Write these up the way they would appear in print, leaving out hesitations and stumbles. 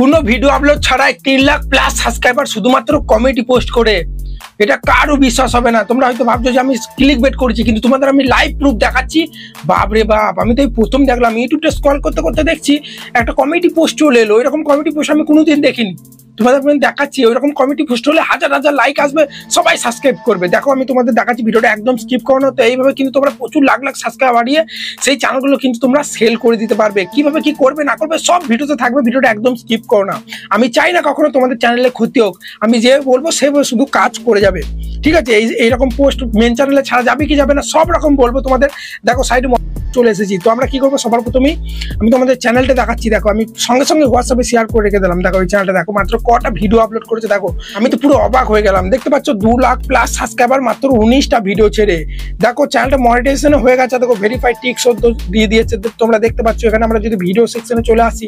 কোনো video upload ছাড়াই 3 lakh plus subscriber শুধুমাত্র কমেডি পোস্ট করে, এটা কারো বিশ্বাস হবে না। তোমরা হয়তো ভাবছো যে আমি ক্লিক বেট করেছি, কিন্তু তোমাদের আমি লাইভ প্রুফ দেখাচ্ছি। বাপরে বাপ, আমি তো এই প্রথম দেখলাম, ইউটিউবটা স্ক্রল করতে করতে দেখছি একটা কমেডি পোস্ট চলে এলো। এরকম কমেডি পোস্ট আমি কোনোদিন দেখিনি। তোমাদের দেখাচ্ছি ওইরকম কমেডি পোস্ট হলে হাজার হাজার লাইক আসবে, সবাই সাবস্ক্রাইব করবে। দেখো আমি তোমাদের দেখাচ্ছি, ভিডিওটা একদম স্কিপ করো না। তো এইভাবে কিন্তু তোমরা প্রচুর লাখ লাখ সাবস্ক্রাইব বাড়িয়ে সেই চ্যানেলগুলো কিন্তু তোমরা সেল করে দিতে পারবে। কিভাবে কি করবে না করবে সব ভিডিওতে থাকবে, ভিডিওটা একদম স্কিপ করো না। আমি চাই না কখনো তোমাদের চ্যানেলে ক্ষতি হোক, আমি যে বলবো সে শুধু কাজ করে যাবে, ঠিক আছে? এইরকম পোস্ট মেন চ্যানেলে ছাড়া যাবে কি যাবে না সব রকম বলবো তোমাদের। দেখো সাইডে চলে এসেছি। তো আমরা কি করবো, সবার প্রথমেই আমি তোমাদের চ্যানেলটা দেখাচ্ছি। দেখো আমি সঙ্গে সঙ্গে হোয়াটসঅ্যাপে শেয়ার করে রেখে দিলাম। দেখো এই চ্যানেলটা দেখো, মাত্র কটা ভিডিও আপলোড করেছে দেখো। আমি তো পুরো অবাক হয়ে গেলাম। দেখতে পাচ্ছ 2 লাখ প্লাস সাবস্ক্রাইবার মাত্র 19টা ভিডিও ছেড়ে। দেখো চ্যানেলটা মনিটাইজেশন হয়ে গেছে। দেখো ভেরিফাইড টিকস দিয়ে দিয়েছে, তোমরা দেখতে পাচ্ছ। এখানে আমরা যদি ভিডিও সেকশনে চলে আসি,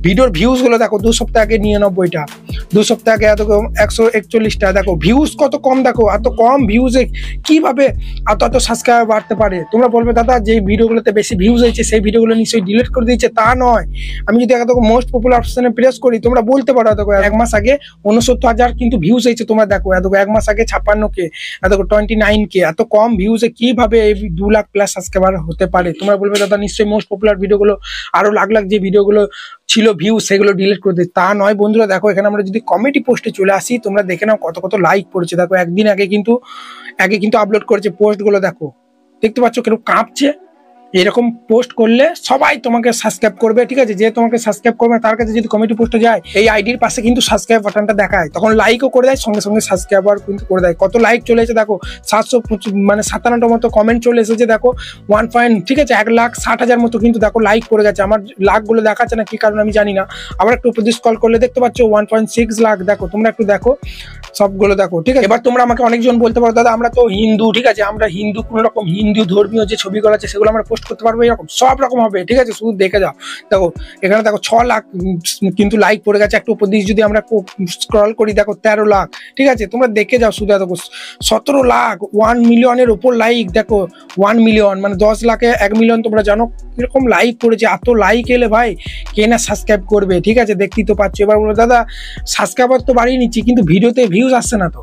ভিডিওর ভিউজ গুলো দেখো 2 সপ্তাহ আগে 99টা, 2 সপ্তাহ আগে এত 141টা। দেখো ভিউজ কত কম, দেখো এত কম ভিউজে কিভাবে এত সাবস্ক্রাইবার বাড়তে পারে। তোমরা বলবে দাদা যে ভিডিওগুলোতে বেশি ভিউজ হয়েছে সেই ভিডিওগুলো নিশ্চয়ই ডিলিট করে দিয়েছে, তা নয়। আমি যদি দেখো মোস্ট পপুলার অপশনে প্রেস করি, তোমরা বলতে পারো দেখো 1 মাস আগে 69,000 কিন্তু ভিউজ হয়েছে। তোমরা দেখো এত 1 মাস আগে 56K, এত 29K, এত কম ভিউজে কিভাবে এই 2 লাখ প্লাস সাবস্ক্রাইবার হতে পারে। তোমরা বলবে দাদা নিশ্চয়ই মোস্ট পপুলার ভিডিওগুলো আরো লাখ লাখ যে ভিডিওগুলো ছিল ভিউজ সেগুলো ডিলিট করে দিই, তা নয় বন্ধুরা। দেখো এখানে আমরা যদি কমেডি পোস্টে চলে আসি, তোমরা দেখে নাও কত কত লাইক পড়েছে। দেখো একদিন আগে কিন্তু আপলোড করেছে পোস্টগুলো, দেখো দেখতে পাচ্ছ কেন কাঁপছে। এরকম পোস্ট করলে সবাই তোমাকে সাবস্ক্রাইব করবে, ঠিক আছে? যে তোমাকে সাবস্ক্রাইব করবে তার কাছে যদি কমেডি পোস্টে যায়, এই আইডির পাশে কিন্তু সাবস্ক্রাইব বাটনটা দেখায়, তখন লাইকও করে দেয়, সঙ্গে সঙ্গে সাবস্ক্রাইবার কিন্তু করে দেয়। কত লাইক চলে এসেছে দেখো, 757 মতো কমেন্ট চলে এসেছে। দেখো 1 ঠিক আছে 1,60,000 মতো কিন্তু দেখো লাইক করে গেছে। আমার লাখগুলো দেখাচ্ছে না কি কারণে আমি জানি না। আবার একটু উপর স্ক্রল করলে দেখতে পাচ্ছ 1.6 লাখ। দেখো তোমরা একটু দেখো সবগুলো দেখো, ঠিক আছে? এবার তোমরা আমাকে অনেকজন বলতে পারো দাদা আমরা তো হিন্দু, ঠিক আছে? আমরা হিন্দু, কোন রকম হিন্দু ধর্মীয় যে ছবিগুলো আছে সেগুলো আমরা পোস্ট করতে পারবো, এরকম সব রকম হবে, ঠিক আছে? শুধু দেখে যাও। দেখো এখানে দেখো 6 লাখ কিন্তু লাইক পড়ে গেছে। একটু উপর দিকে যদি আমরা স্ক্রল করি দেখো 13 লাখ, ঠিক আছে? তোমরা দেখে যাও। শুধু দেখো 17 লাখ, 1 মিলিয়নের উপর লাইক। দেখো 1 মিলিয়ন মানে 10 লাখে 1 মিলিয়ন। তোমরা জানো কিরকম লাইক পড়েছে? এত লাইক এলে ভাই কে না সাবস্ক্রাইব করবে, ঠিক আছে? দেখতেই তো পাচ্ছ। এবার বলো দাদা সাবস্ক্রাইবার তো বাড়িয়ে নিচ্ছি কিন্তু ভিডিওতে ভিউজ আসছে না। তো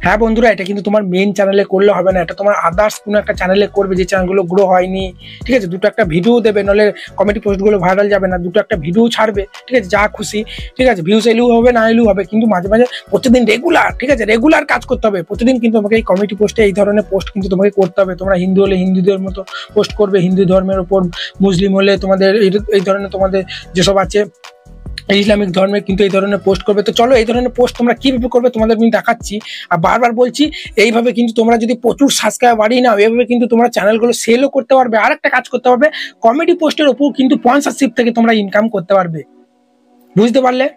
হ্যাঁ বন্ধুরা, এটা কিন্তু তোমার মেন চ্যানেলে করলে হবে না, এটা তোমার আদার্স কোনো একটা চ্যানেলে করবে যে চ্যানেলগুলো গ্রো হয়নি, ঠিক আছে? দুটো একটা ভিডিও দেবে, নাহলে কমেডি পোস্টগুলো ভাইরাল যাবে না। দুটো একটা ভিডিও ছাড়বে, ঠিক আছে? যা খুশি, ঠিক আছে? ভিউজ এলেও হবে না এলেও হবে, কিন্তু মাঝে মাঝে প্রতিদিন রেগুলার, ঠিক আছে? রেগুলার কাজ করতে হবে। প্রতিদিন কিন্তু তোমাকে এই কমেডি পোস্টে এই ধরনের পোস্ট কিন্তু তোমাকে করতে হবে। তোমরা হিন্দু হলে হিন্দুদের মতো পোস্ট করবে, হিন্দু ধর্মের ওপর, মুসলিম হলে তোমাদের এই ধরনের তোমাদের যেসব আছে ইসলামিক ধর্মে কিন্তু এই ধরনের পোস্ট করবে। তো চলো এই ধরনের পোস্ট তোমরা কিভাবে করবে তোমাদের আমি দেখাচ্ছি। আর বারবার বলছি এইভাবে কিন্তু তোমরা যদি প্রচুর সাবস্ক্রাইব বাড়িয়ে নাও, এইভাবে কিন্তু তোমরা চ্যানেলগুলো সেলও করতে পারবে। আর একটা কাজ করতে পারবে, কমেডি পোস্টের উপর কিন্তু স্পন্সরশিপ থেকে তোমরা ইনকাম করতে পারবে। বুঝতে পারলে?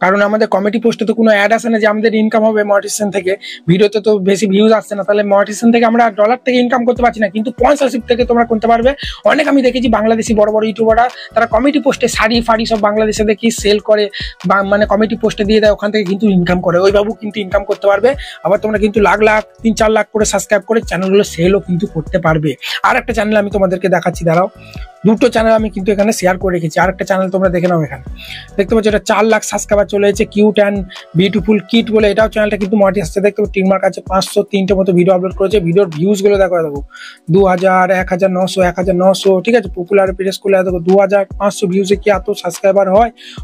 কারণ আমাদের কমেডি পোস্টে তো কোনো অ্যাড আসে না যে আমাদের ইনকাম হবে মনিটাইজেশন থেকে। ভিডিওতে তো বেশি ভিউজ আসছে না, তাহলে মনিটাইজেশন থেকে আমরা ডলার থেকে ইনকাম করতে পারছি না, কিন্তু স্পন্সরশিপ থেকে তোমরা করতে পারবে। অনেক আমি দেখেছি বাংলাদেশি বড় বড় ইউটিউবাররা তারা কমেডি পোস্টে শাড়ি ফাড়ি সব বাংলাদেশে দেখি সেল করে, বা মানে কমেডি পোস্টে দিয়ে দেয়, ওখান থেকে কিন্তু ইনকাম করে। ওইভাবেও কিন্তু ইনকাম করতে পারবে। আবার তোমরা কিন্তু লাখ লাখ 3-4 লাখ করে সাবস্ক্রাইব করে চ্যানেলগুলো সেলও কিন্তু করতে পারবে। আর একটা চ্যানেল আমি তোমাদেরকে দেখাচ্ছি, দাঁড়াও। দুটো চ্যানেল আমি কিন্তু এখানে শেয়ার করে রেখেছি। আর একটা চ্যানেল তোমরা দেখে নাও, এখানে দেখতে পাচ্ছ এটা 4 লাখ সাবস্ক্রাইবার চলে এসেছে, কিউট অ্যান্ড বিউটিফুল কিট বলে। এটাও চ্যানেলটা কিন্তু মনিটাইজ আসছে। দেখতে পাচ্ছ টিকমার্ক আছে, 503টে মতো ভিডিও আপলোড করেছে। ভিডিওর ভিউজ গুলো দেখো 2000, 1900, 1900, ঠিক আছে? পপুলার প্রেস করলে দেখো 2500 ভিউজে কি এত সাবস্ক্রাইবার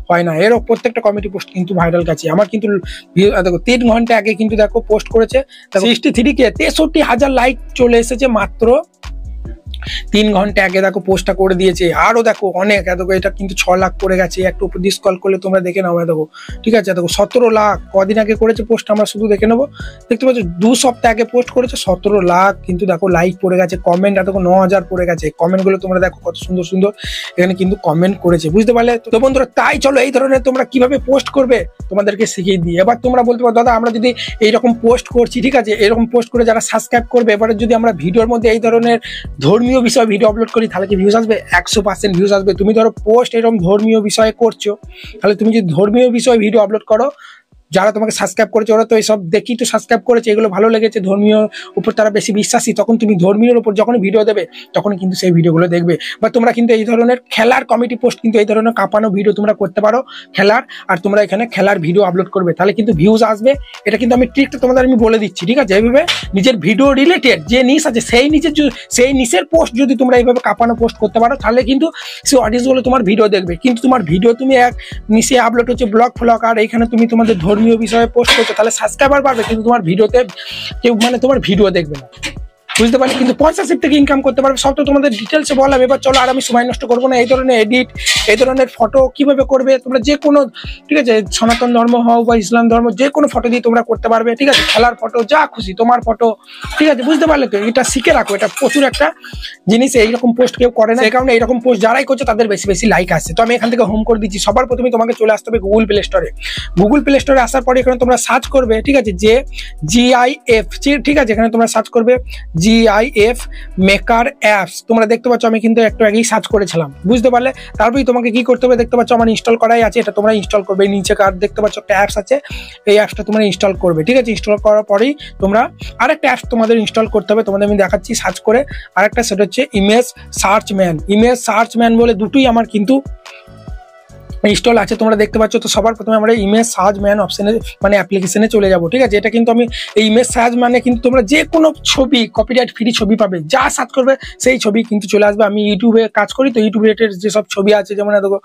হয় না। এরও প্রত্যেকটা কমেডি পোস্ট কিন্তু ভাইরাল গেছে। আমার কিন্তু দেখো 3 ঘন্টা আগে কিন্তু দেখো পোস্ট করেছে 63K, 63,000 লাইক চলে এসেছে মাত্র 3 ঘন্টা আগে দেখো পোস্টটা করে দিয়েছে। আরো দেখো অনেক, দেখো এটা কিন্তু 6 লাখ পড়ে গেছে। একটু উপর দিয়ে স্ক্রল করলে তোমরা দেখে নাও, দেখো, ঠিক আছে? দেখো 17 লাখ কদিন আগে করেছে পোস্ট, আমরা শুধু দেখে নেবো। দেখতে পাচ্ছ 2 সপ্তাহ আগে পোস্ট করেছে, 17 লাখ কিন্তু দেখো লাইক পড়ে গেছে। কমেন্ট দেখো 9,000 পড়ে গেছে। কমেন্ট গুলো তোমরা দেখো কত সুন্দর সুন্দর এখানে কিন্তু কমেন্ট করেছে। বুঝতে পারলে? তো বন্ধুরা তাই চলো এই ধরনের তোমরা কিভাবে পোস্ট করবে তোমাদেরকে শিখিয়ে দিই। এবার তোমরা বলতে পারো দাদা আমরা যদি এইরকম পোস্ট করছি, ঠিক আছে? এরকম পোস্ট করে যারা সাবস্ক্রাইব করবে, এবারে যদি আমরা ভিডিওর মধ্যে এই ধরনের ধর্মীয় বিষয় ভিডিও আপলোড করি তাহলে কি ভিউজ আসবে? 100% ভিউজ আসবে। তুমি ধরো পোস্ট এরকম ধর্মীয় বিষয়ে করছো, তাহলে তুমি যদি ধর্মীয় বিষয়ে ভিডিও আপলোড করো, যারা তোমাকে সাবস্ক্রাইব করেছে ওরা তো এইসব দেখি তো সাবস্ক্রাইব করেছে, এগুলো ভালো লেগেছে, ধর্মীয় উপর তারা বেশি বিশ্বাসী, তখন তুমি ধর্মীয় উপর যখন ভিডিও দেবে তখন কিন্তু সেই ভিডিওগুলো দেখবে। বা তোমরা কিন্তু এই ধরনের খেলার কমিটি পোস্ট, কিন্তু এই ধরনের কাঁপানো ভিডিও তোমরা করতে পারো খেলার, আর তোমরা এখানে খেলার ভিডিও আপলোড করবে, তাহলে কিন্তু ভিউজ আসবে। এটা কিন্তু আমি ট্রিকটা তোমাদের আমি বলে দিচ্ছি, ঠিক আছে? এইভাবে নিজের ভিডিও রিলেটেড যে নিশ আছে সেই নিশের পোস্ট যদি তোমরা এইভাবে কাঁপানো পোস্ট করতে পারো, তাহলে কিন্তু সেই অডিয়েন্সগুলো তোমার ভিডিও দেখবে। কিন্তু তোমার ভিডিও তুমি এক নিশে আপলোড হচ্ছে ব্লগ ফ্লগ, আর এইখানে তুমি তোমাদের ধর্মীয় বিষয়ে পোস্ট করছো, তাহলে সাবস্ক্রাইবার বাড়বে কিন্তু তোমার ভিডিওতে কেউ মানে তোমার ভিডিও দেখবে না, বুঝতে পারলে? কিন্তু স্পন্সরশিপ থেকে ইনকাম করতে পারবে, সব তো তোমাদের ডিটেলসে বললাম। এবার চলো, আর আমি সময় নষ্ট করবো না। এই ধরনের এডিট, এই ধরনের ফটো কিভাবে করবে তোমরা, যে কোনো, ঠিক আছে, সনাতন ধর্ম হও বা ইসলাম ধর্ম, যে কোনো ফটো দিয়ে তোমরা করতে পারবে, ঠিক আছে? খেলার ফটো, যা খুশি তোমার ফটো, ঠিক আছে? বুঝতে পারলে তো? এটা শিখে রাখো, এটা প্রচুর একটা জিনিস। এইরকম পোস্ট কেউ করে না, এই কারণে এইরকম পোস্ট যারাই করছে তাদের বেশি বেশি লাইক আসছে। তো আমি এখান থেকে হোম করে দিচ্ছি। সবার প্রথমে তোমাকে চলে আসতে হবে গুগল প্লে স্টোরে। গুগল প্লে স্টোরে আসার পরে এখানে তোমরা সার্চ করবে, ঠিক আছে, যে GIF, ঠিক আছে? এখানে তোমরা সার্চ করবে GIF মেকার অ্যাপস। তোমরা দেখতে পাচ্ছ আমি কিন্তু একটু আগেই সার্চ করেছিলাম, বুঝতে পারলে? তারপরে তোমাকে কি করতে হবে, দেখতে পাচ্ছ আমার ইনস্টল করাই আছে, এটা তোমরা ইনস্টল করবে। নিচে কার দেখতে পাচ্ছ একটা অ্যাপস আছে, এই অ্যাপসটা তোমরা ইনস্টল করবে, ঠিক আছে? ইনস্টল করার পরেই তোমরা আরেকটা অ্যাপস তোমাদের ইনস্টল করতে হবে, তোমাদের আমি দেখাচ্ছি সার্চ করে। আরেকটা সেটা হচ্ছে ইমেজ সার্চ ম্যান বলে দুটোই আমার কিন্তু ইনস্টল আছে, তোমরা দেখতে পাচ্ছ। তো সবার প্রথমে আমরা ইমেজ সার্চ ম্যান অপশনে মানে অ্যাপ্লিকেশনে চলে যাব, ঠিক আছে? এটা কিন্তু আমি এই ইমেজ সার্চ মানে কিন্তু তোমরা যে কোনো ছবি, কপিরাইট ফ্রি ছবি পাবে, যা সার্চ করবে সেই ছবি কিন্তু চলে আসবে। আমি ইউটিউবে কাজ করি, তো ইউটিউব রিলেটেড যেসব ছবি আছে, যেমন দেখো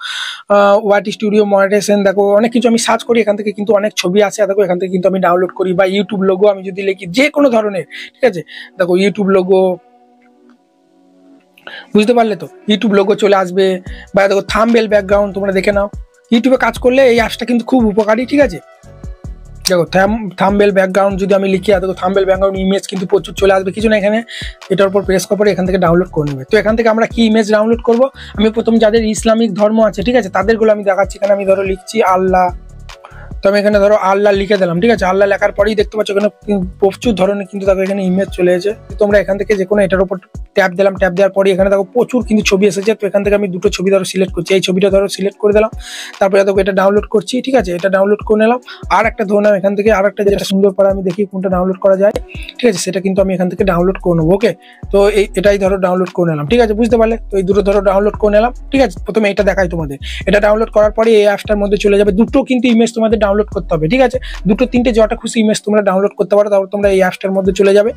ওয়াট স্টুডিও মনিটাইজেশন, দেখো অনেক কিছু আমি সার্চ করি, এখান থেকে কিন্তু অনেক ছবি আসে, দেখো এখান থেকে কিন্তু আমি ডাউনলোড করি। বা ইউটিউব লোগো আমি যদি লিখি, যে কোনো ধরনের, ঠিক আছে, দেখো ইউটিউব লোগো, বুঝতে পারলে তো? ইউটিউব লোগো চলে আসবে। বা দেখো থাম্বনেল ব্যাকগ্রাউন্ড, তোমরা দেখে নাও। ইউটিউবে কাজ করলে এই অ্যাপসটা কিন্তু খুব উপকারী, ঠিক আছে? দেখো থাম্বনেল ব্যাকগ্রাউন্ড যদি আমি লিখি, দেখো থাম্বনেল ব্যাকগ্রাউন্ড ইমেজ কিন্তু প্রচুর চলে আসবে, কিছু না। এখানে এটার উপর প্রেস করার পরে এখান থেকে ডাউনলোড করে নেবে। তো এখান থেকে আমরা কি ইমেজ ডাউনলোড করব, আমি প্রথম যাদের ইসলামিক ধর্ম আছে, ঠিক আছে, তাদেরগুলো আমি দেখাচ্ছি। এখানে আমি ধরো লিখছি আল্লাহ, তো আমি এখানে ধরো আল্লাহ লিখে দিলাম, ঠিক আছে? আল্লাহ লেখার পরেই দেখতে পাচ্ছ এখানে প্রচুর ধরনের কিন্তু দেখো এখানে ইমেজ চলে এসেছে। তোমরা এখান থেকে যে কোনো এটার উপর ট্যাপ দিলাম, ট্যাপ দেওয়ার পরে এখানে দেখো প্রচুর কিন্তু ছবি এসেছে। তো এখান থেকে আমি দুটো ছবি ধরো সিলেক্ট করছি, এই ছবিটা ধরো সিলেক্ট করে দিলাম, তারপরে দেখো এটা ডাউনলোড করছি, ঠিক আছে? এটা ডাউনলোড করে নিলাম। আর একটা ধরলাম এখান থেকে, আর একটা যেটা সুন্দর করে আমি দেখি কোনটা ডাউনলোড করা যায়, ঠিক আছে? সেটা কিন্তু আমি এখান থেকে ডাউনলোড করে নেবো, ওকে? তো এটাই ধরো ডাউনলোড করে নিলাম, ঠিক আছে? বুঝতে পারলে তো? এই দুটো ধরো ডাউনলোড করে নিলাম, ঠিক আছে? প্রথমে এটা দেখাই তোমাদের। এটা ডাউনলোড করার পরে এই অ্যাপসটার মধ্যে চলে যাবে। দুটো কিন্তু ইমেজ তোমাদের ডাউনলোড করতে হবে, ঠিক আছে? দুটো তিনটে যটা খুশি ইমেজ তোমরা ডাউনলোড করতে পারো। তারপর তোমরা এই অ্যাপসটার মধ্যে চলে যাবে।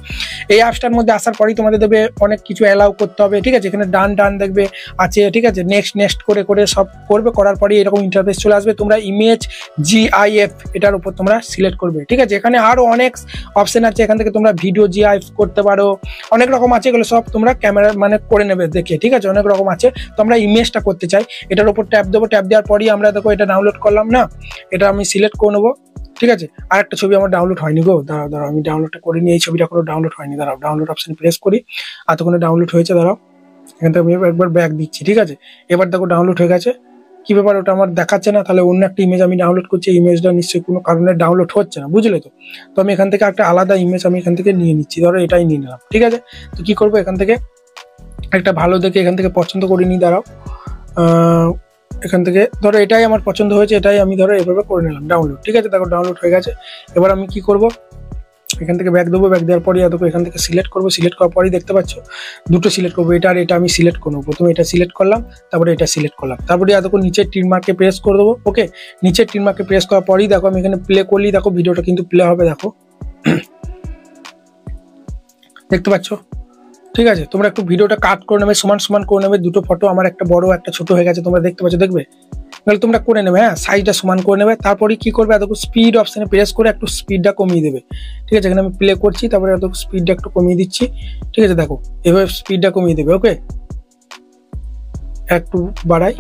এই অ্যাপসটার মধ্যে আসার পরেই তোমাদের দেবে অনেক কিছু অ্যালাউ করতে হবে, ঠিক আছে? এখানে ডান দেখবে আছে, ঠিক আছে? নেক্সট করে সব করবে। করার পরে এরকম ইন্টারফেস চলে আসবে। তোমরা ইমেজ GIF এটার উপর তোমরা সিলেক্ট করবে, ঠিক আছে? এখানে আরো অনেক অপশন আছে, এখান থেকে তোমরা ভিডিও GIF করতে পারো, অনেক রকম আছে, এগুলো সব তোমরা ক্যামেরা মানে করে নেবে দেখে, ঠিক আছে? অনেক রকম আছে। তো আমরা ইমেজটা করতে চাই, এটার উপর ট্যাপ দেবো। ট্যাপ দেওয়ার পরেই আমরা দেখো এটা ডাউনলোড করলাম না, এটা আমি সিলেক্ট করে নেবো, ঠিক আছে? আর একটা ছবি আমার ডাউনলোড হয়নি গো, দাঁড়াও আমি ডাউনলোডটা করিনি, এই ছবিটা কোনো ডাউনলোড হয়নি, দাঁড়াও ডাউনলোড অপশন প্রেস করি, এতক্ষণে ডাউনলোড হয়েছে, দাঁড়াও এখান থেকে আমি একবার ব্যাক দিচ্ছি, ঠিক আছে? এবার দেখো ডাউনলোড হয়ে গেছে। কি ব্যাপার, ওটা আমার দেখাচ্ছে না, তাহলে অন্য একটা ইমেজ আমি ডাউনলোড করছি, ইমেজটা নিশ্চয়ই কোনো কারণে ডাউনলোড হচ্ছে না, বুঝলে তো? তো আমি এখান থেকে একটা আলাদা ইমেজ আমি এখান থেকে নিয়ে নিচ্ছি, ধরো এটাই নিয়ে নিলাম, ঠিক আছে? তো কি করবো, এখান থেকে একটা ভালো দেখে এখান থেকে পছন্দ করে নিই, দাঁড়াও এখান থেকে ধরো এটাই আমার পছন্দ হয়েছে, এটাই আমি ধরো এভাবে করে নিলাম ডাউনলোড, ঠিক আছে? দেখো ডাউনলোড হয়ে গেছে। এবার আমি কি করব, এখান থেকে ব্যাক দেবো। ব্যাক দেওয়ার পরে দেখো এখান থেকে সিলেক্ট করবো। সিলেক্ট করার পরেই দেখতে পাচ্ছ দুটো সিলেক্ট করবো, এটা আর এটা আমি সিলেক্ট করবো। প্রথমে এটা সিলেক্ট করলাম, তারপরে এটা সিলেক্ট করলাম, তারপরে দেখো নিচের টিক মার্কে প্রেস করে দেবো, ওকে? নিচের টিক মার্কে প্রেস করার পরেই দেখো আমি এখানে প্লে করলেই দেখো ভিডিওটা কিন্তু প্লে হবে, দেখো দেখতে পাচ্ছ, ঠিক আছে? তোমরা একটু ভিডিওটা কাট করে নেবে, সমান করে নেবে। দুটো ফটো আমার একটা বড় একটা ছোট হয়ে গেছে, তোমরা দেখতে পাচ্ছ, দেখবে? তাহলে তোমরা করে নেবে, হ্যাঁ, সাইজটা সমান করে নেবে। তারপরে কি করবে, দেখো স্পিড অপশনে প্রেস করে একটু স্পিডটা কমিয়ে দেবে, ঠিক আছে? এখানে আমি প্লে করছি, তারপরে দেখো স্পিডটা একটু কমিয়ে দিচ্ছি, ঠিক আছে? দেখো এভাবে স্পিডটা কমিয়ে দেবে, ওকে? একটু বাড়াই,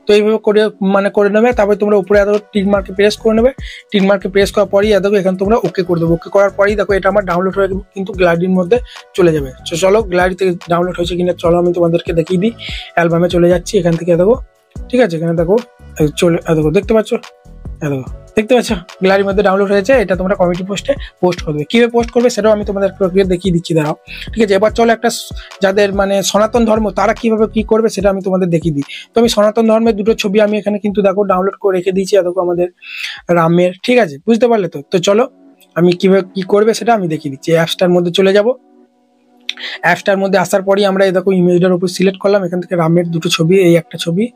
তো এইভাবে করে নেবে। তারপরে তোমরা উপরে এত টিক মার্কে প্রেস করে নেবে। টিক মার্কে প্রেস করার পরেই দেখো এখানে তোমরা ওকে করে দেবো। ওকে করার পরেই দেখো এটা আমার ডাউনলোড হয়ে কিন্তু গ্যালারির মধ্যে চলে যাবে। চলো গ্যালারি থেকে ডাউনলোড হয়েছে কিনা চলো আমি তোমাদেরকে দেখিয়ে দিই। অ্যালবামে চলে যাচ্ছি, এখান থেকে দেখো, ঠিক আছে? এখানে দেখো চলে, দেখো দেখতে পাচ্ছ, দেখো দেখতে পাচ্ছ গ্যালারির মধ্যে ডাউনলোড হয়েছে, এটা তোমরা কমিটি পোস্টে পোস্ট করবে। কিভাবে পোস্ট করবে সেটাও আমি তোমাদের দেখিয়ে দিচ্ছি, দাঁড়াও। ঠিক আছে, এবার চলো একটা যাদের মানে সনাতন ধর্ম তারা কিভাবে কি করবে সেটা আমি তোমাদের দেখিয়ে দিই। তো আমি সনাতন ধর্মের দুটো ছবি আমি এখানে কিন্তু দেখো ডাউনলোড করে রেখে দিয়েছি, দেখো আমাদের রামের। ঠিক আছে, বুঝতে পারলে তো? তো চলো আমি কিভাবে কি করবে সেটা আমি দেখিয়ে দিচ্ছি। অ্যাপসটার মধ্যে চলে যাব। অ্যাপসটার মধ্যে আসার পরই আমরা এই দেখো ইমেজটার উপর সিলেক্ট করলাম, এখান থেকে রামের দুটো ছবি, এই একটা ছবি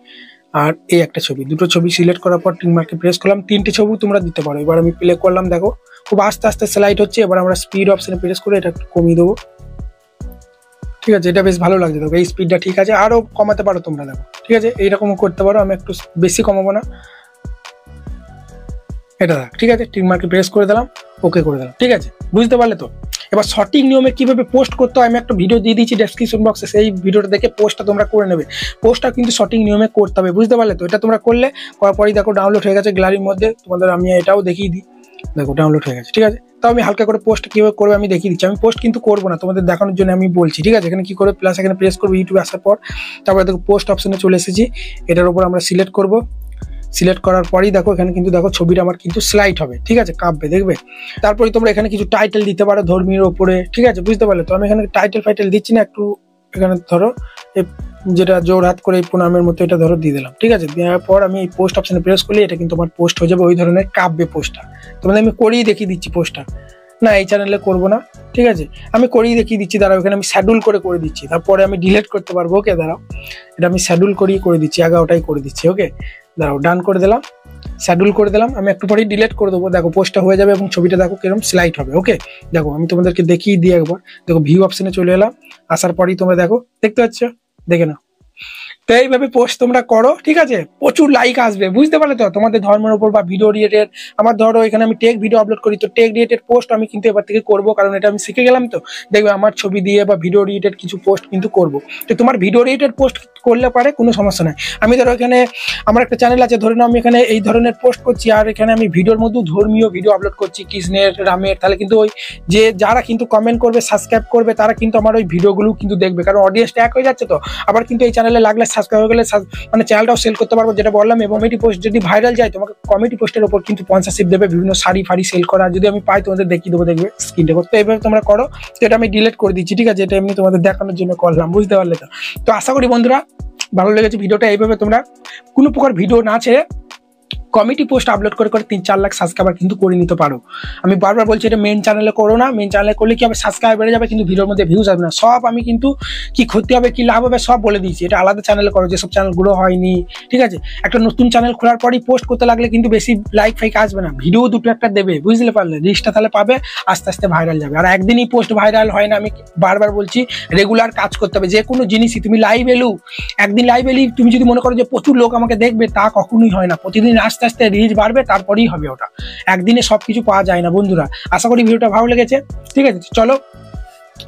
আর এই একটা ছবি, দুটো ছবি সিলেক্ট করার পর টিক মার্কে প্রেস করলাম। 3টে ছবি তোমরা দিতে পারো। এবার আমি প্লে করলাম, দেখো খুব আস্তে আস্তে স্লাইড হচ্ছে। এবার আমরা স্পিড অপশনে প্রেস করে এটা একটু কমিয়ে দেবো। ঠিক আছে, এটা বেশ ভালো লাগছে, দেখো এই স্পিডটা ঠিক আছে, আরো কমাতে পারো তোমরা, দেখো। ঠিক আছে, এইরকম করতে পারো, আমি একটু বেশি কমাবো না, এটা দেখ। ঠিক আছে, টিক মার্কে প্রেস করে দিলাম, ওকে করে দিলাম। ঠিক আছে, বুঝতে পারলে তো? এবার সঠিক নিয়মে কিভাবে পোস্ট করতে হয় আমি একটা ভিডিও দিয়ে দিয়েছি ডেসক্রিপশন বক্সে, সেই ভিডিওটা দেখে পোস্টটা তোমরা করে নেবে। পোস্টটা কিন্তু সঠিক নিয়মে করতে হবে, বুঝতে পারলে তো? এটা তোমরা করলে, করার পরই দেখো ডাউনলোড হয়ে গেছে গ্যালারির মধ্যে। তোমাদের আমি এটাও দেখিয়ে দিই, দেখো ডাউনলোড হয়ে গেছে। ঠিক আছে, তাও আমি হালকা করে পোস্ট কিভাবে করবে আমি দেখিয়ে দিচ্ছি। আমি পোস্ট কিন্তু করবো না, তোমাদের দেখানোর জন্য আমি বলছি। ঠিক আছে, এখানে কি করে প্লাস এখানে প্রেস করবো, ইউটিউবে আসার পর তারপরে দেখো পোস্ট অপশনে চলে এসেছি, এটার উপর আমরা সিলেক্ট করবো। সিলেক্ট করার পরই দেখো এখানে কিন্তু দেখো ছবিটা আমার কিন্তু স্লাইড হবে। ঠিক আছে, কাঁপবে, দেখবে। তারপরে তোমরা এখানে কিছু টাইটেল দিতে পারো ধর্মীয় ওপরে। ঠিক আছে, বুঝতে পারলে তো? আমি এখানে টাইটেল দিচ্ছি না, একটু এখানে ধরো যেটা জোর হাত করে এই প্রণামের মতো এটা ধরো দিয়ে দিলাম। ঠিক আছে, দেওয়ার পর আমি এই পোস্ট অপশনে প্রেস করলে এটা কিন্তু আমার পোস্ট হয়ে যাবে, ওই ধরনের কাঁপবে পোস্টটা। তোমাদের আমি করেই দেখিয়ে দিচ্ছি পোস্টটা, না এই চ্যানেলে করবো না। ঠিক আছে, আমি করেই দেখিয়ে দিচ্ছি, দাঁড়াও এখানে আমি শ্যাডুল করে দিচ্ছি, তারপরে আমি ডিলিট করতে পারবো। ওকে, দাঁড়াও, এটা আমি শ্যাডুল করে দিচ্ছি, আগে ওটাই করে দিচ্ছি। ওকে, দাঁড়াও, ডান করে দিলাম, শ্যাডুল করে দিলাম। আমি একটু পরেই ডিলিট করে দেবো, দেখো পোস্টটা হয়ে যাবে এবং ছবিটা দেখো কিরকম স্লাইড হবে। ওকে, দেখো আমি তোমাদেরকে দেখিয়ে দিই একবার। দেখো ভিউ অপশনে চলে এলাম, আসার পরেই তোমরা দেখো, দেখতে পাচ্ছ, দেখে নাও। তো এইভাবে পোস্ট তোমরা করো। ঠিক আছে, প্রচুর লাইক আসবে, বুঝতে পারলে তো? তোমাদের ধর্মের উপর বা ভিডিও রিলেটেড, আমার ধরো এখানে আমি টেক ভিডিও আপলোড করি, তো টেক রিলেটেড পোস্ট আমি কিন্তু এবার থেকে করবো, কারণ এটা আমি শিখে গেলাম। তো দেখবে আমার ছবি দিয়ে বা ভিডিও রিলেটেড কিছু পোস্ট কিন্তু করবো। তো তোমার ভিডিও রিলেটেড পোস্ট করলে পারে, কোনো সমস্যা নাই। আমি ধরো এখানে আমার একটা চ্যানেল আছে, ধরে নাও আমি এখানে এই ধরনের পোস্ট করছি, আর এখানে আমি ভিডিওর মধ্যে ধর্মীয় ভিডিও আপলোড করছি, কৃষ্ণের, রামের, তাহলে কিন্তু ওই যে যারা কিন্তু কমেন্ট করবে, সাবস্ক্রাইব করবে, তারা কিন্তু আমার ওই ভিডিওগুলো কিন্তু দেখবে, কারণ অডিয়েন্সটা এক হয়ে যাচ্ছে। তো আবার কিন্তু এই চ্যানেলে লাগলে সাবস্ক্রাইব হয়ে গেলে মানে চ্যানেলটাও সেল করতে পারবো, যেটা বললাম। এবং কমিটি পোস্ট যদি ভাইরাল যায়, তোমাকে কমিটি পোস্টের উপর কিন্তু স্পন্সরশিপ দেবে, বিভিন্ন শাড়ি ফাড়ি সেল করা, যদি আমি পাই তোমাদের দেখিয়ে দেবো, দেখবে স্ক্রিনটা করতে। এইভাবে তোমরা করো। তো এটা আমি ডিলিট করে দিচ্ছি। ঠিক আছে, এটা এমনি তোমাদের দেখানোর জন্য করলাম, বুঝতে পারলে তো? তো আশা করি বন্ধুরা ভালো লেগেছে ভিডিওটা। এইভাবে তোমরা কোনো প্রকার ভিডিও না ছেড়ে কমিটি পোস্ট আপলোড করে 3-4 লাখ সাবস্ক্রাইবার কিন্তু করে নিতে পারো। আমি বারবার বলছি এটা মেন চ্যানেলে করো না, মেন চ্যানেলে করলে কি হবে, সাবস্ক্রাইব বেড়ে যাবে কিন্তু ভিডিওর মধ্যে ভিউজ আসবে না। সব আমি কিন্তু কি ক্ষতি হবে কি লাভ হবে সব বলে দিয়েছি। এটা আলাদা চ্যানেলে করো, যেসব চ্যানেলগুলো হয়নি। ঠিক আছে, একটা নতুন চ্যানেল খোলার পরই পোস্ট করতে লাগলে কিন্তু বেশি লাইক ফাইক আসবে না, ভিডিও দুটো একটা দেবে, বুঝতে পারলে? রিচটা তাহলে পাবে, আস্তে আস্তে ভাইরাল যাবে। আর একদিনই পোস্ট ভাইরাল হয় না, আমি বারবার বলছি রেগুলার কাজ করতে হবে। যে কোনো জিনিসই তুমি লাইভ এলু, একদিন লাইভ এলি তুমি যদি মনে করো যে প্রচুর লোক আমাকে দেখবে, তা কখনোই হয় না। প্রতিদিন আস্তে আস্তে রিচ বাড়বে, তারপরেই হবে ওটা। একদিনে সবকিছু পাওয়া যায় না বন্ধুরা। আশা করি ভিডিওটা ভালো লেগেছে। ঠিক আছে, চলো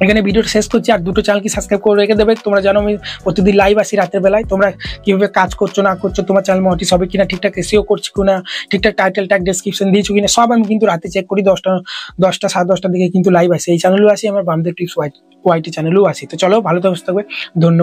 এখানে ভিডিওটা শেষ করছি। আর দুটো চ্যানেল কি সাবস্ক্রাইব করে রেখে দেবে। তোমরা জানো আমি প্রতিদিন লাইভ আসি রাতের বেলায়। তোমরা কিভাবে কাজ করছো না করছো, তোমার চ্যানেল মনিটাইজ হবে কিনা, ঠিকঠাক এসইও করছি কিনা, ঠিকঠাক টাইটেল ট্যাগ ডেসক্রিপশন দিয়েছো কিনা, সব আমি কিন্তু রাতে চেক করি। 10টা 10টা 10:30 দিকে কিন্তু লাইভ আসি। এই চ্যানেলও আসি, আমার বামদেব টিপস ওয়াইটি চ্যানেলও আসি। তো চলো ভালো থাকবে, ধন্যবাদ।